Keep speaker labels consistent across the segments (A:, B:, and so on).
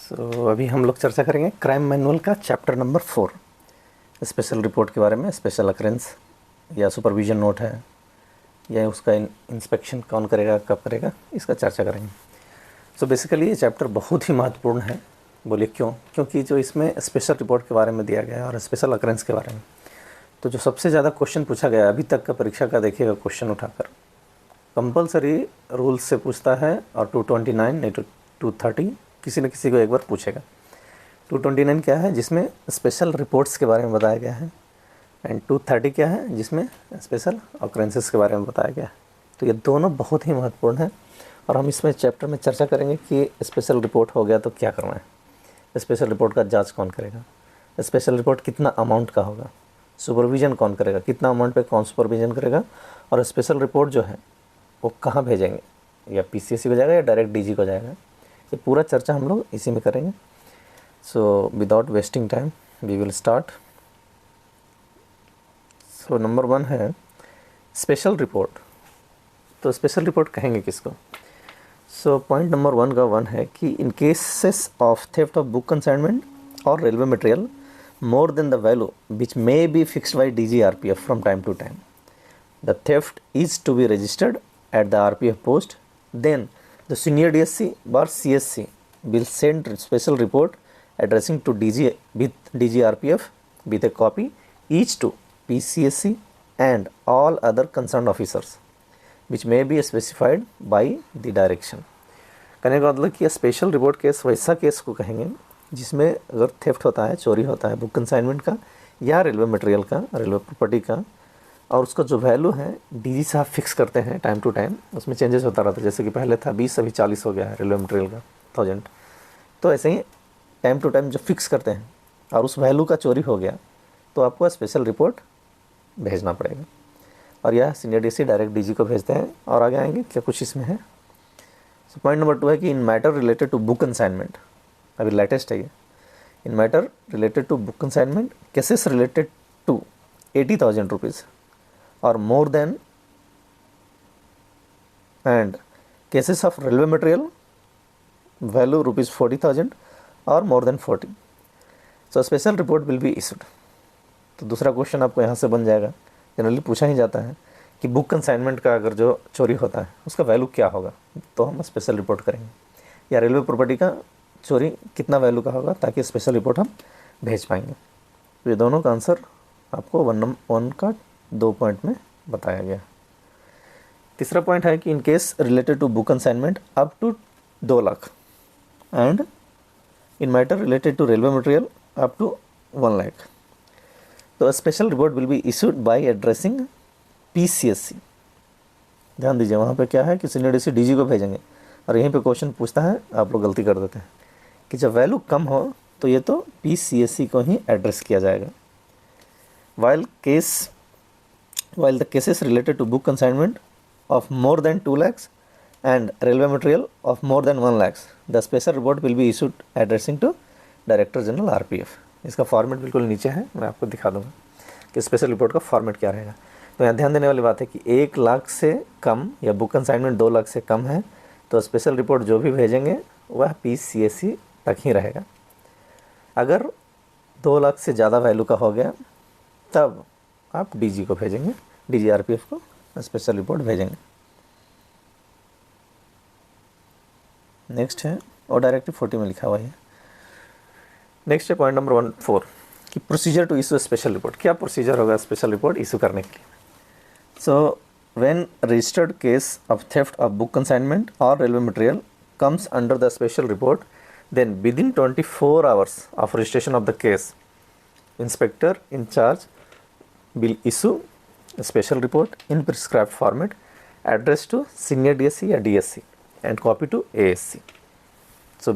A: अभी हम लोग चर्चा करेंगे क्राइम मैनुअल का चैप्टर नंबर 4 स्पेशल रिपोर्ट के बारे में। स्पेशल अकरेंस या सुपरविजन नोट है या उसका इंस्पेक्शन कौन करेगा, कब करेगा, इसका चर्चा करेंगे। बेसिकली ये चैप्टर बहुत ही महत्वपूर्ण है। बोलिए क्यों? क्योंकि जो इसमें स्पेशल रिपोर्ट के बारे में दिया गया है और स्पेशल अकरेंस के बारे में, तो जो सबसे ज़्यादा क्वेश्चन पूछा गया अभी तक का परीक्षा का, देखिएगा क्वेश्चन उठाकर कंपलसरी रूल्स से पूछता है और 229 नहीं तो 230 किसी न किसी को एक बार पूछेगा। 229 क्या है, जिसमें स्पेशल रिपोर्ट्स के बारे में बताया गया है, एंड 230 क्या है, जिसमें स्पेशल ऑकरेंसेस के बारे में बताया गया है। तो ये दोनों बहुत ही महत्वपूर्ण हैं और हम इसमें चैप्टर में चर्चा करेंगे कि स्पेशल रिपोर्ट हो गया तो क्या करना है, स्पेशल रिपोर्ट का जांच कौन करेगा, स्पेशल रिपोर्ट कितना अमाउंट का होगा, सुपरविजन कौन करेगा, कितना अमाउंट पे कौन सुपरविजन करेगा, और स्पेशल रिपोर्ट जो है वो कहाँ भेजेंगे, या पीसीएससी को जाएगा या डायरेक्ट डीजी को जाएगा। ये पूरा चर्चा हम लोग इसी में करेंगे। Without wasting time we will start. Number 1 है स्पेशल रिपोर्ट। तो स्पेशल रिपोर्ट कहेंगे किसको? पॉइंट नंबर 1 का 1 है कि in cases of theft of book consignment और railway material more than the value which may be fixed by DGRPF from time to time, the theft is to be registered at the RPF post. Then the senior DSC or CSC will send special report addressing to DG with DGRPF with a copy each to PCSC and all other concerned officers which may be specified by the direction. कहने का मतलब कि special report case वैसा case को कहेंगे जिसमें अगर theft होता है, चोरी होता है बुक कंसाइनमेंट का या रेलवे मटेरियल का, रेलवे प्रॉपर्टी का, और उसका जो वैल्यू है डीजी साहब फिक्स करते हैं टाइम टू टाइम। उसमें चेंजेस होता रहता है, जैसे कि पहले था 20 अभी 40 हो गया है रेलवे मटेरियल का 1000। तो ऐसे ही टाइम टू टाइम जो फिक्स करते हैं और उस वैल्यू का चोरी हो गया तो आपको स्पेशल रिपोर्ट भेजना पड़ेगा, और यह सीनियर डीसी डायरेक्ट डीजी को भेजते हैं। और आगे आएंगे क्या कुछ इसमें है। पॉइंट नंबर 2 है कि in matter related to book consignment, अभी लेटेस्ट है ये, in matter related to book consignment cases related to 80,000 rupees और more than, and cases of railway material value rupees 40,000 और more than 40, special report will be issued. तो दूसरा question आपको यहाँ से बन जाएगा, जनरली पूछा ही जाता है कि बुक कंसाइनमेंट का अगर जो चोरी होता है उसका वैल्यू क्या होगा, तो हम स्पेशल रिपोर्ट करेंगे, या रेलवे प्रॉपर्टी का चोरी कितना वैल्यू का होगा, ताकि स्पेशल रिपोर्ट हम भेज पाएंगे। तो ये दोनों का आंसर आपको 1 का 2 पॉइंट में बताया गया। तीसरा पॉइंट है कि in case related to book consignment up to 2 lakh and in matter related to railway material up to 1 lakh, तो special report will be issued by addressing PCSC. ध्यान दीजिए, वहाँ पे क्या है कि सीनियर डीसी डीजी को भेजेंगे, और यहीं पे क्वेश्चन पूछता है, आप लोग गलती कर देते हैं कि जब वैल्यू कम हो तो ये तो पीसीएससी को ही एड्रेस किया जाएगा। While the cases related to book consignment of more than 2 lakhs and railway material of more than 1 lakhs, the special report will be issued addressing to director general RPF. इसका format बिल्कुल नीचे है, मैं आपको दिखा दूँगा कि स्पेशल रिपोर्ट का फॉर्मेट क्या रहेगा। तो यहाँ ध्यान देने वाली बात है कि 1 लाख से कम या बुक कंसाइनमेंट 2 लाख से कम है तो स्पेशल रिपोर्ट जो भी भेजेंगे वह पीसीएससी तक ही रहेगा। अगर 2 लाख से ज़्यादा वैल्यू का हो गया तब आप डीजी को भेजेंगे, डीजी आरपीएफ को स्पेशल रिपोर्ट भेजेंगे। नेक्स्ट है, और डायरेक्टिव 40 में लिखा हुआ है। नेक्स्ट है पॉइंट नंबर 4 कि procedure to issue special report. क्या प्रोसीजर होगा स्पेशल रिपोर्ट इशू करने के लिए? When registered case of theft of book consignment or railway material comes under the special report, then within 24 hours of registration of the case, inspector in charge will issue a special report in prescribed format addressed to senior DSC या DSC and copy to ASC.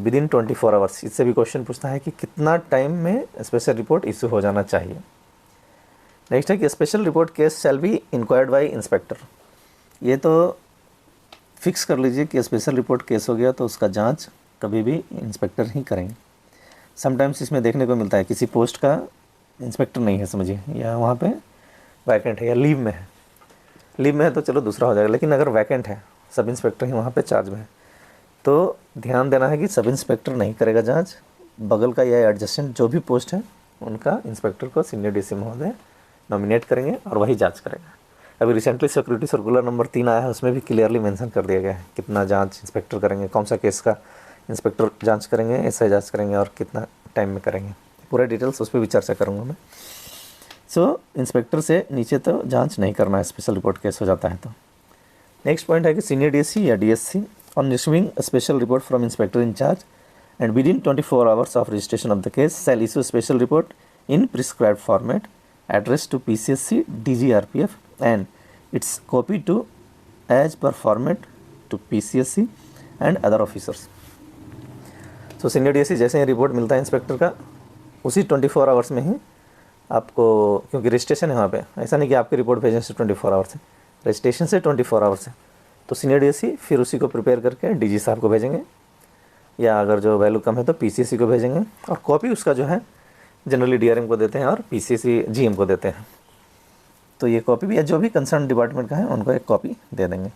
A: Within 24 hours, इससे भी question पूछता है कि कितना time में special report issue हो जाना चाहिए। नेक्स्ट है कि special report case shall be inquired by inspector. ये तो फिक्स कर लीजिए कि स्पेशल रिपोर्ट केस हो गया तो उसका जांच कभी भी इंस्पेक्टर ही करेंगे। समटाइम्स इसमें देखने को मिलता है किसी पोस्ट का इंस्पेक्टर नहीं है समझिए, या वहाँ पे वैकेंट है या लीव में है। लीव में है तो चलो दूसरा हो जाएगा, लेकिन अगर वैकेंट है सब इंस्पेक्टर ही वहाँ पे चार्ज में है तो ध्यान देना है कि सब इंस्पेक्टर नहीं करेगा जांच, बगल का या एडजस्टेंट जो भी पोस्ट है उनका इंस्पेक्टर को सीनियर डीसी महोदय नॉमिनेट करेंगे और वही जांच करेगा। अभी रिसेंटली सिक्योरिटी सर्कुलर नंबर 3 आया है, उसमें भी क्लियरली मेंशन कर दिया गया है कितना जांच इंस्पेक्टर करेंगे, कौन सा केस का इंस्पेक्टर जांच करेंगे, एसआई जांच करेंगे और कितना टाइम में करेंगे। पूरा डिटेल्स उस पर भी चर्चा करूँगा मैं। सो इंस्पेक्टर से नीचे तो जांच नहीं करना है, स्पेशल रिपोर्ट केस हो जाता है तो। नेक्स्ट पॉइंट है कि सीनियर डीएससी या DSC on receiving special report from inspector incharge and within 24 hours of registration of the case shall issue special report in prescribed format addressed to PCSC DGRPF and its copy to as per format to PCSC and other officers। तो senior DSC जैसे ही report मिलता है inspector का उसी 24 hours में ही आपको, क्योंकि registration है वहाँ पे, ऐसा नहीं कि आपकी रिपोर्ट भेजने से 24 आवर्स है, रजिस्ट्रेशन से 24 आवर्स है, तो सीनियर डीएससी फिर उसी को प्रिपेयर करके डीजी साहब को भेजेंगे या अगर जो वैल्यू कम है तो पीसीसी को भेजेंगे और कॉपी उसका जो है जनरली डीआरएम को देते हैं और पीसीसी जीएम को देते हैं। तो ये कॉपी भी या जो भी कंसर्न डिपार्टमेंट का है उनको एक कॉपी दे देंगे।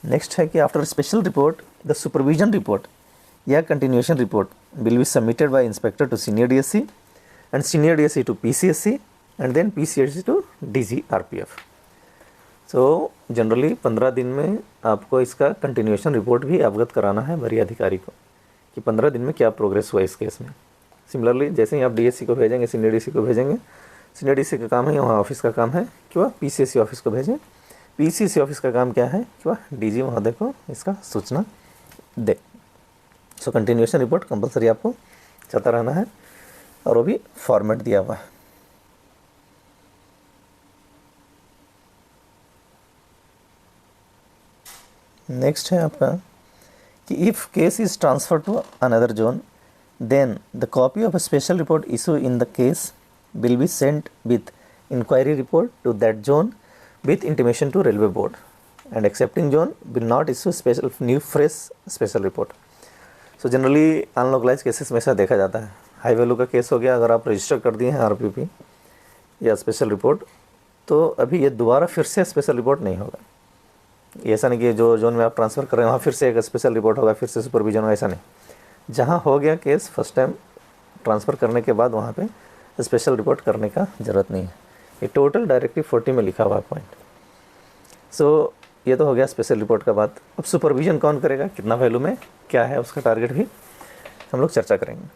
A: नेक्स्ट है कि after special report the supervision report या continuation report will be submitted by inspector to senior DSC and senior DSC to PCSC and then PCSC to DGRPF. So generally 15 दिन में आपको इसका कंटिन्यूएशन रिपोर्ट भी अवगत कराना है वरीय अधिकारी को कि 15 दिन में क्या प्रोग्रेस हुआ इस केस में। सिमिलरली जैसे ही आप डीएससी को भेजेंगे, सीनियर डीसी को भेजेंगे, सीनियर डीसी का काम है वहाँ ऑफिस का काम है कि वह पीसीएससी ऑफिस को भेजें, पीसीसी ऑफिस का काम क्या है कि वह डीजी महोदय को इसका सूचना दे। सो कंटिन्यूएशन रिपोर्ट कंपलसरी आपको चलता रहना है और वो भी फॉर्मेट दिया हुआ है। नेक्स्ट है आपका कि if case is transfer to another zone then the copy of a special report issue in the case will be sent with inquiry report to that zone with intimation to railway board and excepting zone will not issue special new fresh special report. So generally unlocalise cases में ऐसा देखा जाता है, high value का case हो गया, अगर आप रजिस्टर कर दिए हैं आरपीपी या स्पेशल रिपोर्ट तो अभी ये दोबारा फिर से स्पेशल रिपोर्ट नहीं होगा। ऐसा नहीं कि जो जोन में आप ट्रांसफ़र कर रहे हैं वहाँ फिर से एक स्पेशल रिपोर्ट होगा, फिर से सुपरविजन होगा, ऐसा नहीं। जहाँ हो गया केस फर्स्ट टाइम ट्रांसफ़र करने के बाद वहाँ पे स्पेशल रिपोर्ट करने का ज़रूरत नहीं है। ये टोटल डायरेक्टिव 40 में लिखा हुआ पॉइंट। सो ये तो हो गया स्पेशल रिपोर्ट का बात। अब सुपरविजन कौन करेगा, कितना वैल्यू में, क्या है उसका टारगेट भी हम लोग चर्चा करेंगे।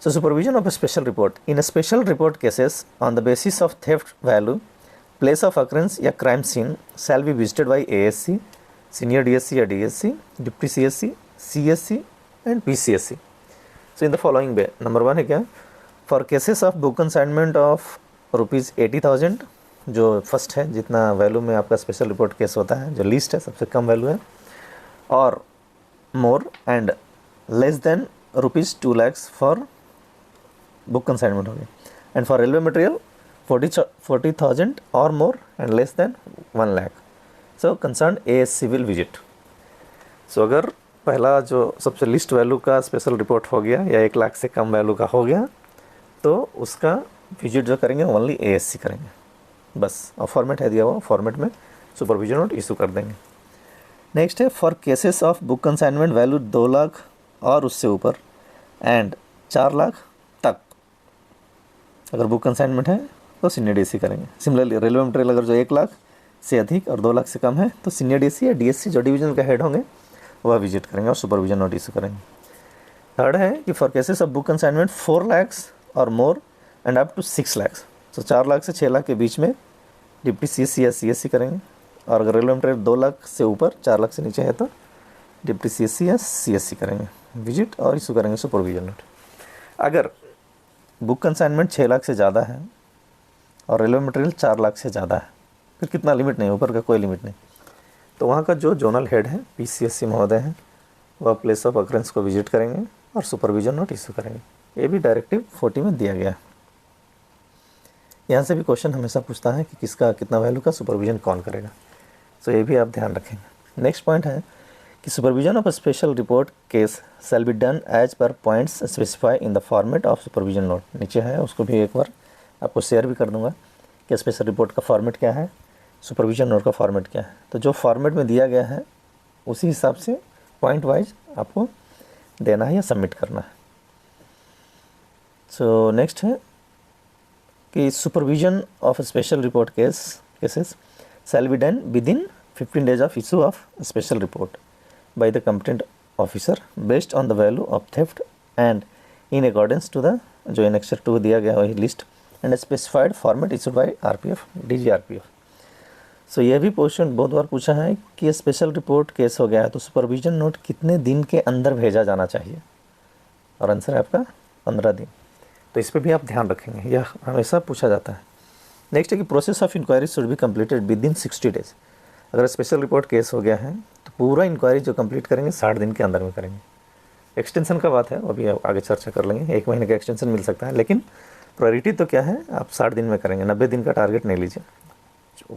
A: So supervision of a special report in a special report cases on the basis of theft value place of occurrence या crime scene shall be visited by ASC, senior DSC या DSC, deputy CSC, CSC and PCSC. So in the following way, number 1 है क्या, for cases of book consignment of ₹80,000 जो first है, जितना value में आपका special report case होता है, जो लीस्ट है सबसे कम वैल्यू है, और more and less than ₹2 lakhs for book consignment हो गया, and for railway material 40,000 or more and less than 1 lakh. So concerned ASC will visit. So अगर पहला जो सबसे लिस्ट वैल्यू का स्पेशल रिपोर्ट हो गया या 1 लाख से कम वैल्यू का हो गया तो उसका विजिट जो करेंगे ओनली ASC करेंगे बस, और फॉर्मेट है दिया हुआ, फॉर्मेट में सुपरविजन नोट इशू कर देंगे। नेक्स्ट है for cases of book consignment value 2 lakh और उससे ऊपर एंड 4 लाख तक अगर बुक कंसाइनमेंट है तो सीनियर डीएससी करेंगे। सिमिलरली रेलवे मटेरियल अगर जो 1 लाख से अधिक और 2 लाख से कम है तो सीनियर डीएससी या डीएससी जो डिवीजन का हेड होंगे वह विजिट करेंगे और सुपरविजन नोट इशू करेंगे। थर्ड है कि for cases of book consignment 4 lakhs और more and up to 6 lakhs, तो 4 लाख से 6 लाख के बीच में डिप्टी सीएससी या सीएससी करेंगे, और अगर रेलवे मटेरियल 2 लाख से ऊपर 4 लाख से नीचे है तो डिप्टी सीएससी या सीएससी करेंगे विजिट और इशू करेंगे सुपरविजन नोट। अगर बुक कंसाइनमेंट 6 लाख से ज़्यादा है और रेलवे मटेरियल 4 लाख से ज़्यादा है, फिर कितना लिमिट नहीं, ऊपर का कोई लिमिट नहीं, तो वहाँ का जो जोनल हेड है पीसीएससी महोदय हैं वह प्लेस ऑफ अकरेंस को विजिट करेंगे और सुपरविजन नोट इशू करेंगे। ये भी डायरेक्टिव 40 में दिया गया है। यहाँ से भी क्वेश्चन हमेशा पूछता है कि किसका कितना वैल्यू का सुपरविजन कौन करेगा, तो ये भी आप ध्यान रखेंगे। नेक्स्ट पॉइंट है कि supervision of a special report case shall be done as per points specify in the format of supervision note. नीचे है, उसको भी एक बार आपको शेयर भी कर दूंगा कि स्पेशल रिपोर्ट का फॉर्मेट क्या है, सुपरविजन नोट का फॉर्मेट क्या है। तो जो फॉर्मेट में दिया गया है उसी हिसाब से पॉइंट वाइज आपको देना है या सबमिट करना है। सो नेक्स्ट है कि supervision of special report cases shall be done within 15 days of issue of special report by the competent officer based on the value of theft and in accordance to the जो annexure 2 दिया गया वही list and specified format issued by RPF DGRPF. So ये भी question बहुत बार पूछा है कि स्पेशल रिपोर्ट केस हो गया है तो सुपरविजन नोट कितने दिन के अंदर भेजा जाना चाहिए, और आंसर है आपका 15 दिन। तो इस पर भी आप ध्यान रखेंगे, यह हमेशा पूछा जाता है। नेक्स्ट है कि process of inquiry should be completed within 60 days। अगर स्पेशल रिपोर्ट केस हो गया है तो पूरा इंक्वायरी जो कंप्लीट करेंगे 60 दिन के अंदर में करेंगे। एक्सटेंशन का बात है, वो भी आगे चर्चा कर लेंगे, 1 महीने का एक्सटेंशन मिल सकता है, लेकिन प्रायोरिटी तो क्या है, आप 60 दिन में करेंगे। 90 दिन का टारगेट नहीं लीजिए,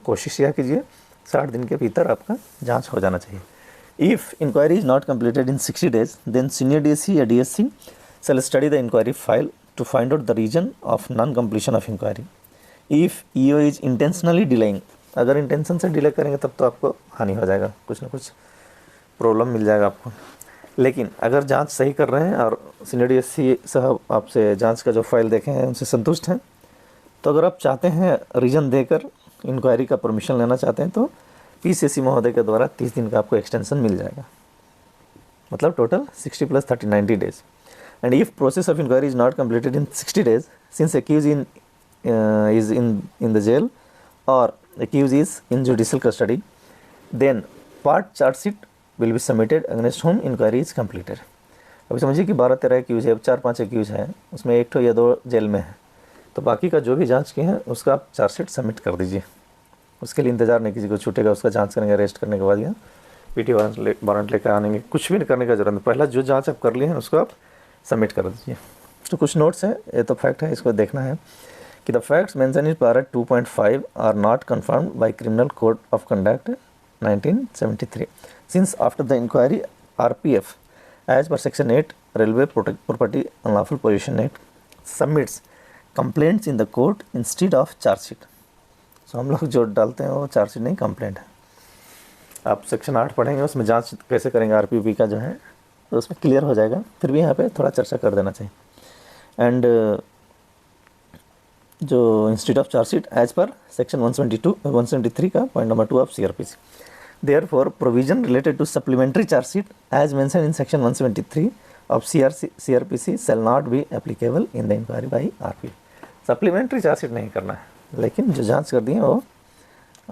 A: कोशिश यह कीजिए 60 दिन के भीतर आपका जांच हो जाना चाहिए। If inquiry is not completed in 60 days then senior DSC या DSC shall study the inquiry file to find out the reason of non completion of inquiry. If EO is intentionally delaying, अगर intention से delay करेंगे तब तो आपको हानि हो जाएगा, कुछ ना कुछ प्रॉब्लम मिल जाएगा आपको। लेकिन अगर जांच सही कर रहे हैं और सीनियर डीएससी साहब आपसे जांच का जो फाइल देखे हैं उनसे संतुष्ट हैं, तो अगर आप चाहते हैं रीज़न देकर इंक्वायरी का परमिशन लेना चाहते हैं तो पीसीएससी महोदय के द्वारा 30 दिन का आपको एक्सटेंशन मिल जाएगा, मतलब total 60 + 30 90 days। And if process of inquiry is not completed in 60 days since accused is in the jail और accused is in judicial custody then part chargesheet will be submitted against whom inquiry is completed. अभी समझिए कि 12-13 accused है, 4-5 accused है, उसमें 1 या 2 jail में है, तो बाकी का जो भी जांच की है उसका आप चार्जशीट सबमिट कर दीजिए। उसके लिए इंतजार नहीं कीजिए, छूटेगा उसका जांच करेंगे, अरेस्ट करने के बाद या पीटी वारंट लेकर आनेंगे, कुछ भी नहीं करने का जरूरत नहीं। पहला जो जांच आप कर लिए हैं उसको आप सबमिट कर दीजिए। तो कुछ नोट्स है, ये तो फैक्ट है, इसको देखना है कि the facts mention in para 2.5 are not confirmed by criminal code of conduct 1973 since after the inquiry RPF as per section 8 railway property unlawful possession act submits complaints in the court instead of chargesheet. So हम लोग जो डालते हैं वो chargesheet नहीं, complaint है। आप section 8 पढ़ेंगे, उसमें जांच कैसे करेंगे आरपीपी का जो है, तो उसमें क्लियर हो जाएगा। फिर भी यहाँ पे थोड़ा चर्चा कर देना चाहिए। एंड जो instead of chargesheet as per section 173 का point number 2 of CrPC, therefore provision related to supplementary chargesheet as mention in section 173 of CRPC shall not be applicable in the inquiry by RP। Supplementary chargesheet नहीं करना है, लेकिन जो जांच कर दी है वो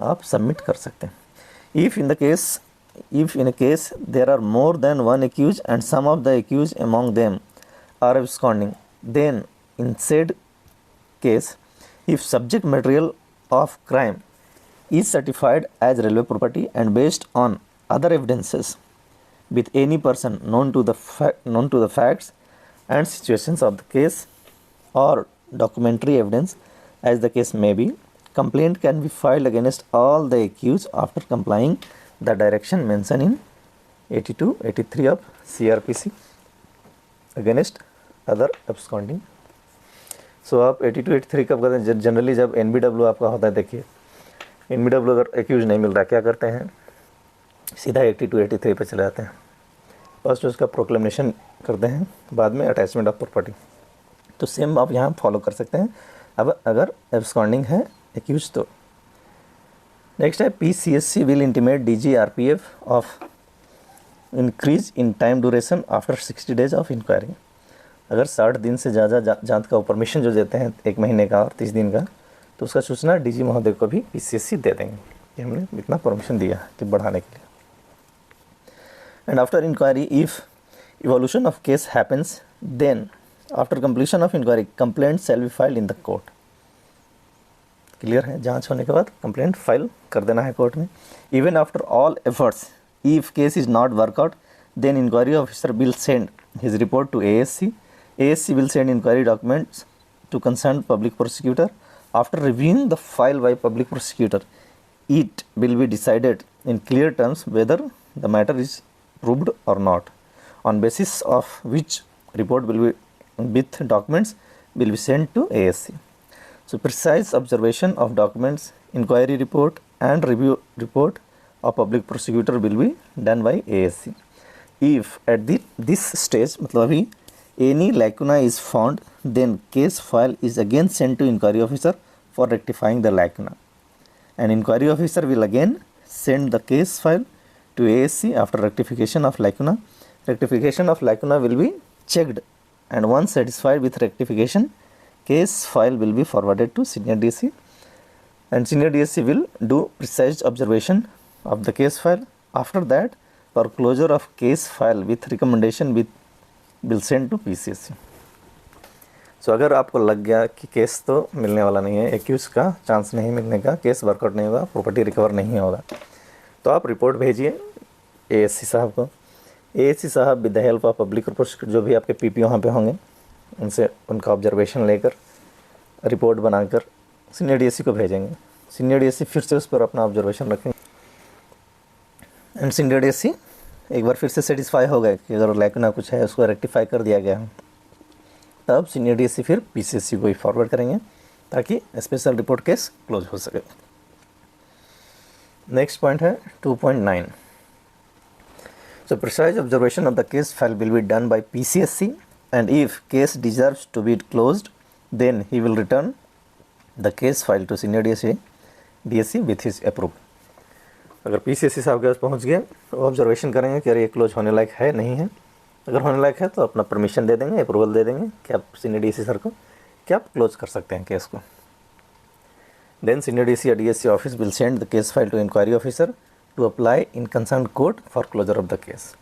A: आप सबमिट कर सकते हैं। If in a case there are more than one accused and some of the accused among them are absconding, then in said case if subject material of crime is certified as railway property and based on other evidences with any person known to the facts and situations of the case or documentary evidence as the case may be, complaint can be filed against all the accused after complying the direction mentioned in 82-83 of CRPC against other absconding। सो आप 82-83 कब करते हैं? Generally जब NBW आपका होता है, देखिए NBW अगर एक्यूज नहीं मिल रहा क्या करते हैं, सीधा 82-83 पे चले जाते हैं। फर्स्ट उसका प्रोक्लेमेशन करते हैं, बाद में अटैचमेंट ऑफ प्रॉपर्टी। तो सेम आप यहाँ फॉलो कर सकते हैं अब अगर एब्सकॉन्डिंग है एक्यूज तो। नेक्स्ट है PCSC will intimate DGRPF of increase in time duration after 60 days of inquiry. अगर 60 दिन से ज़्यादा जांच का परमिशन जो देते हैं 1 महीने का और 30 दिन का, तो उसका सूचना DG महोदय को भी पीसीएससी दे देंगे कि हमने इतना परमिशन दिया है कि बढ़ाने के लिए। And after inquiry if evolution of case happens then after completion of inquiry complaint shall be filed in the court. Clear है, जांच होने के बाद कंप्लेंट फाइल कर देना है कोर्ट में। Even after all efforts if case is not work out then inquiry officer will send his report to ASC will send inquiry documents to concerned public prosecutor. After reviewing the file by public prosecutor, it will be decided in clear terms whether the matter is proved or not, on basis of which report will be with documents will be sent to ASC. So precise observation of documents, inquiry report and review report of public prosecutor will be done by ASC. If at this stage मतलब अभी any lacuna is found then case file is again send to inquiry officer for rectifying the lacuna and inquiry officer will again send the case file to ASC after rectification of lacuna. Rectification of lacuna will be checked, and once satisfied with rectification, case file will be forwarded to senior DSC, and senior DSC will do precise observation of the case file. After that, for closure of case file with recommendation will send to PCSC. सो अगर आपको लग गया कि case तो मिलने वाला नहीं है, एक्यूज का चांस नहीं मिलने का, केस वर्कआउट नहीं होगा, प्रॉपर्टी रिकवर नहीं होगा, तो आप रिपोर्ट भेजिए एएससी साहब को। एएससी साहब with the help of public prosecutor, जो भी आपके पीपी वहाँ पे होंगे, उनसे उनका ऑब्जर्वेशन लेकर रिपोर्ट बनाकर सीनियर डीएससी को भेजेंगे। सीनियर डीएससी फिर से उस पर अपना ऑब्जर्वेशन रखेंगे एंड सीनियर डीएससी एक बार फिर से सेटिस्फाई हो गए कि अगर लैकुना कुछ है उसको रेक्टिफाई कर दिया गया है, तब सीनियर डीएससी फिर पीसीएससी को ही फॉरवर्ड करेंगे ताकि स्पेशल रिपोर्ट केस क्लोज हो सके। नेक्स्ट पॉइंट है 2.9। So precise observation of the case file will be done by PCSC and if case deserves to be closed then he will return the case file to senior DSC with his approve. अगर PCSC साहब के पास पहुँच गए तो observation करेंगे कि अरे ये क्लोज होने लायक है नहीं है। अगर होने लायक है तो अपना परमिशन दे देंगे, अप्रूवल दे देंगे कि आप सीनियर डीएससी सर को कि आप क्लोज कर सकते हैं केस को। देन सीनियर डीएससी या DSC office will send the case file to inquiry officer to apply in concern court for closure of the case.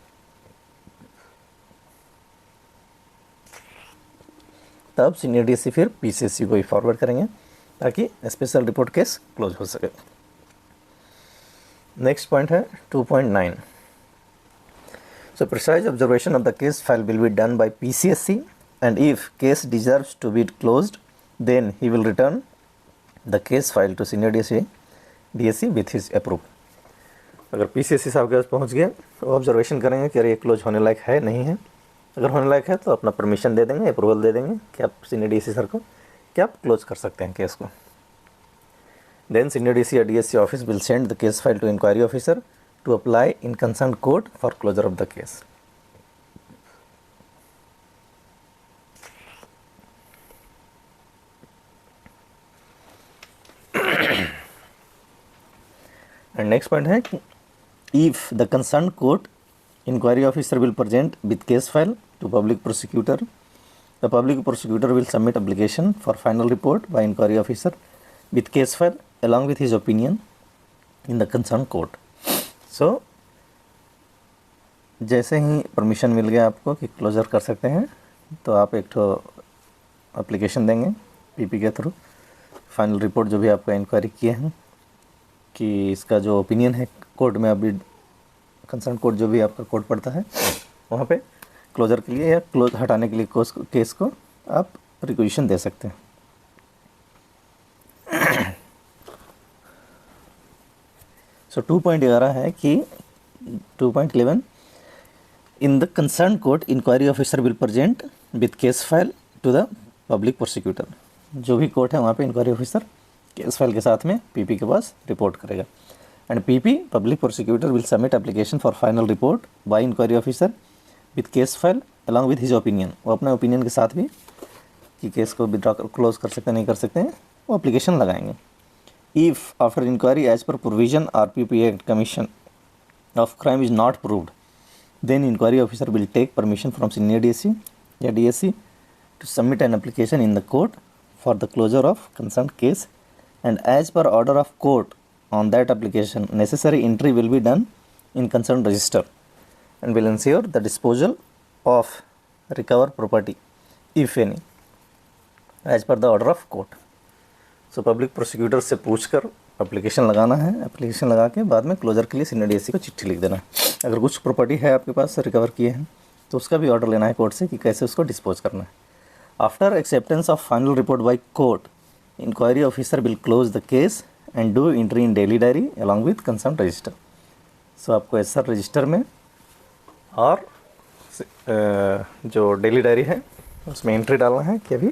A: तब सीनियर डीएससी फिर पीसीएससी को ही फॉरवर्ड करेंगे ताकि स्पेशल रिपोर्ट केस क्लोज हो सके। Next point है 2.9। So precise observation of the case file will be done by PCSC and if case deserves to be closed then he will return the case file to senior DSC with his approval. अगर PCSC साहब के पास पहुँच गए तो observation करेंगे कि अरे ये क्लोज होने लायक है नहीं है। अगर होने लायक है तो अपना परमिशन दे देंगे, अप्रूवल दे देंगे कि आप सीनियर डीएससी सर को कि आप क्लोज कर सकते हैं केस को। देन सीनियर डीएससी या DSC office will send the case file to inquiry officer to apply in concerned court for closure of the case. And next point है कि if the concerned court inquiry officer will present with case file to public prosecutor, the public prosecutor will submit application for final report by inquiry officer with case file along with his opinion in the concerned court. सो जैसे ही permission मिल गया आपको कि closure कर सकते हैं तो आप एक तो एप्लीकेशन देंगे पीपी के थ्रू, फाइनल रिपोर्ट जो भी आपका इंक्वायरी किए हैं कि इसका जो ओपिनियन है कोर्ट में, अभी कंसर्न कोर्ट जो भी आपका कोर्ट पड़ता है वहाँ पे क्लोजर के लिए या क्लोज हटाने के लिए केस को आप रिक्वेशन दे सकते हैं। सो 2.11 है कि 2.11 in the concern court inquiry officer will present with case file to the public prosecutor. जो भी कोर्ट है वहाँ पे इंक्वायरी ऑफिसर केस फाइल के साथ में पीपी के पास रिपोर्ट करेगा and PP public prosecutor will submit application for final report by inquiry officer with case file along with his opinion. वो अपने ओपिनियन के साथ भी कि केस को विड्रॉ क्लोज कर सकते नहीं कर सकते हैं वो एप्लीकेशन लगाएंगे। If after inquiry as per provision RPP Act commission of crime is not proved, then inquiry officer will take permission from senior DSC या DSC to submit an application in the court for the closure of concerned case, and as per order of court on that application necessary entry will be done in concerned register and will ensure the disposal of recovered property if any as per the order of court. So public prosecutor से पूछकर application लगाना है, application लगा के बाद में closure के लिए सीनियर डीएससी को चिट्ठी लिख देना है। अगर कुछ प्रॉपर्टी है आपके पास रिकवर किए हैं तो उसका भी ऑर्डर लेना है कोर्ट से कि कैसे उसको डिस्पोज करना है। After acceptance of final report by court inquiry officer will close the case and do entry in daily diary along with concern register. So आपको एसआर रजिस्टर में और जो डेली डायरी है उसमें एंट्री डालना है कि अभी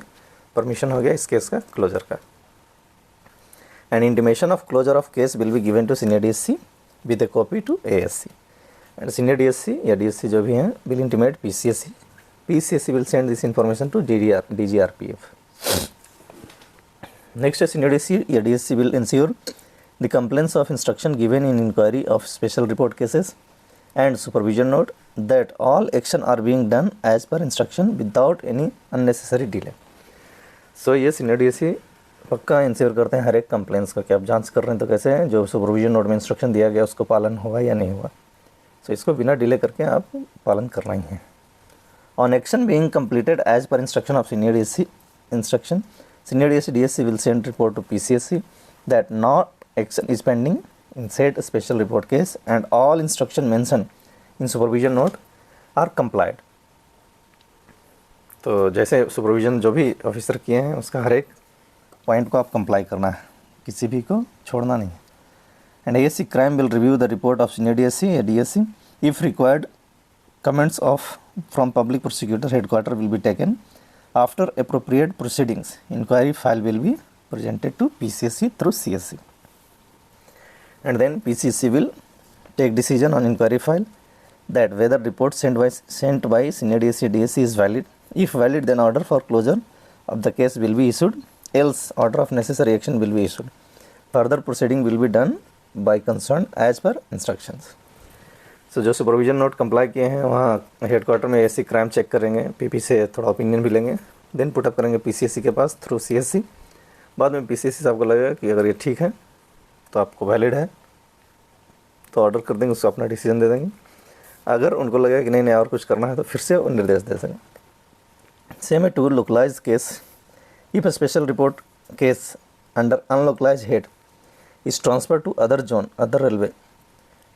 A: परमिशन हो गया इस केस का क्लोजर का। An intimation of closure of case will be given to senior DSC with a copy to ASC. And senior DSC या डीएससी जो भी हैं will intimate PCSC. PCSC will send this information to DGRPF. Next is senior DSC. Yeah, DSC will ensure the compliance of instruction given in inquiry of special report cases and supervision note that all action are being done as per instruction without any unnecessary delay. So ये senior DSC पक्का ensure करते हैं हर एक complaints का कि आप जांच कर रहे हैं तो कैसे हैं, जो सुपरविजन नोट में इंस्ट्रक्शन दिया गया उसको पालन हुआ या नहीं हुआ. सो इसको बिना डिले करके आप पालन करना ही है. On action being completed as per instruction of senior DSC instruction, senior DSC will send report to PCSC that not action is pending in said special report case and all instruction mentioned in supervision note are complied. तो जैसे supervision जो भी officer किए हैं उसका हर एक point को आप कंप्लाई करना है, किसी भी को छोड़ना नहीं. And ASC crime will review the report of senior DSC या DSC if required. Comments from public prosecutor headquarter will be taken after appropriate proceedings. Inquiry file will be presented to PCSC through CSC, and then PCSC will take decision on inquiry file that whether report sent by senior DSC DSC is valid. If valid, then order for closure of the case will be issued. Else, order of necessary action will be issued. Further proceeding will be done by concerned as per instructions. सो जो supervision note comply किए हैं वहाँ headquarter में ASC crime check करेंगे, PP से थोड़ा opinion भी लेंगे, देन पुटअप करेंगे PCSC के पास थ्रू CSC. बाद में PCSC से आपको लगेगा कि अगर ये ठीक है तो आपको वैलिड है तो ऑर्डर कर देंगे, उसको अपना डिसीजन दे देंगे. अगर उनको लगेगा कि नहीं और कुछ करना है तो फिर से वो निर्देश दे सकें. सेम है to localise case. If a special report case under unlocalise head is transfer to other zone other railway,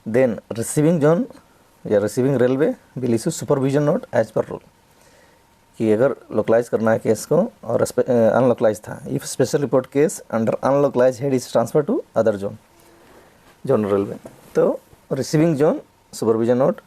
A: then receiving zone या receiving railway will issue supervision note as per rule. कि अगर localise करना है case को और unlocalise था, if special report case under unlocalise head is transfer to other zone railway, तो receiving zone supervision note